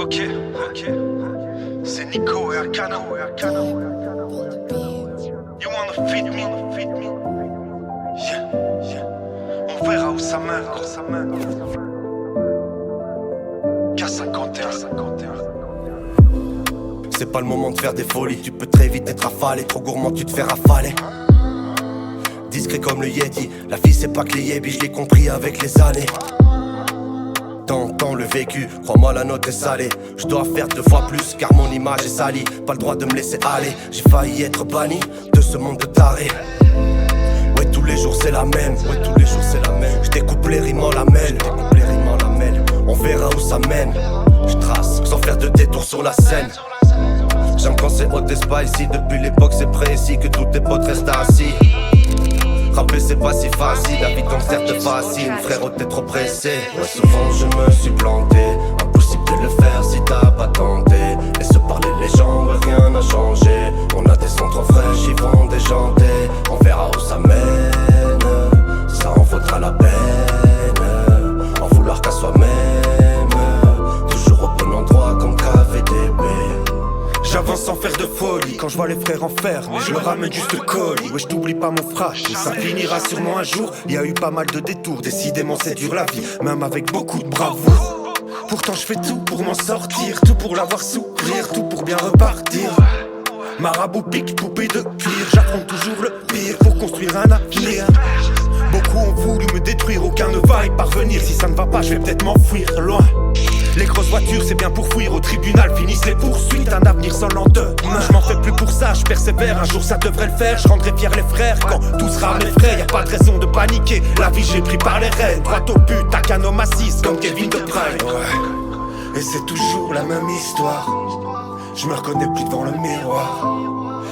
Ok, ok. C'est Nico et Arcano. You wanna feed me? Yeah, yeah. On verra où ça mène. K51. C'est pas le moment de faire des folies, tu peux très vite être affalé. Trop gourmand, tu te fais rafaler. Discret comme le Yeti, la vie c'est pas que les yébis, je l'ai compris avec les années. T'entends le vécu, crois-moi la note est salée. Je dois faire 2 fois plus car mon image est salie. Pas le droit de me laisser aller, j'ai failli être banni de ce monde de taré. Ouais tous les jours c'est la même, Je découpe les rimes en lamelles, On verra où ça mène. Je trace sans faire de détour sur la scène. J'aime quand c'est haut et spicy. Depuis l'époque c'est précis que tous tes potes restent assis. Rapper c'est pas si facile, la vie comme certes fascine. Frérot t'es trop pressé. Ouais souvent je me suis planté. Impossible de le faire si t'as pas tenté. Laisse parler les gens, ouais rien n'a changé. On a des sons trop fraîches, ils vont déjanter. On verra où ça mène. Ça en vaudra la peine. En vouloir qu'à soi-même. Toujours au bon endroit comme KVDB. J'avance sans faire de folie. Quand je vois les frères en fer, je leur ramène juste le colis. Ouais, je t'oublie pas mon fragile, ça finira sûrement un jour. Il y a eu pas mal de détours, décidément c'est dur la vie, même avec beaucoup de bravoure. Pourtant je fais tout pour m'en sortir, tout pour l'avoir sourire, tout pour bien repartir. Marabout pique, poupée de cuir, j'affronte toujours le pire pour construire un avenir. Beaucoup ont voulu me détruire, aucun ne va y parvenir. Si ça ne va pas, je vais peut-être m'enfuir loin. Les grosses voitures c'est bien pour fuir, au tribunal finissent les poursuites. Un avenir sans lendemain, je m'en fais plus pour ça, je persévère. Un jour ça devrait le faire, je rendrai fier les frères. Quand tout sera mes frères, y'a pas de raison de paniquer. La vie j'ai pris par les rênes, droit au but, à canon massif comme Kevin De Bruyne. Ouais. Et c'est toujours la même histoire, je me reconnais plus devant le miroir.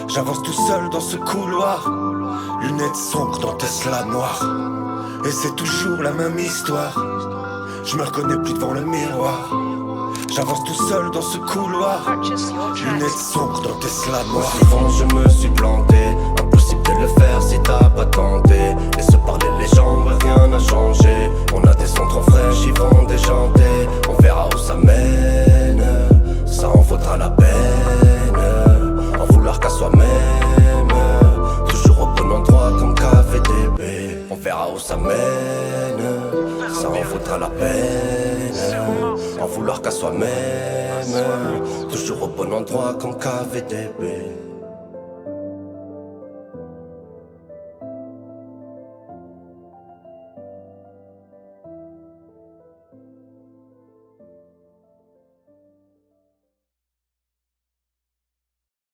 J'avance tout seul dans ce couloir, lunettes sombres dans Tesla noir. Et c'est toujours la même histoire, je me reconnais plus devant le miroir. J'avance tout seul dans ce couloir, lunettes sombres dans Tesla noir. Souvent je me suis planté, impossible de le faire si t'as pas tenté. Laisse parler les gens, ouais, rien n'a changé. On a des sons trop fraîches, ils vont déjanter. On verra où ça mène, ça en vaudra la peine. En vouloir qu'à soi-même, toujours au bon endroit comme KVDB. On verra où ça mène, ça en vaudra la peine. En vouloir qu'à soi-même, toujours au bon endroit comme KVDB.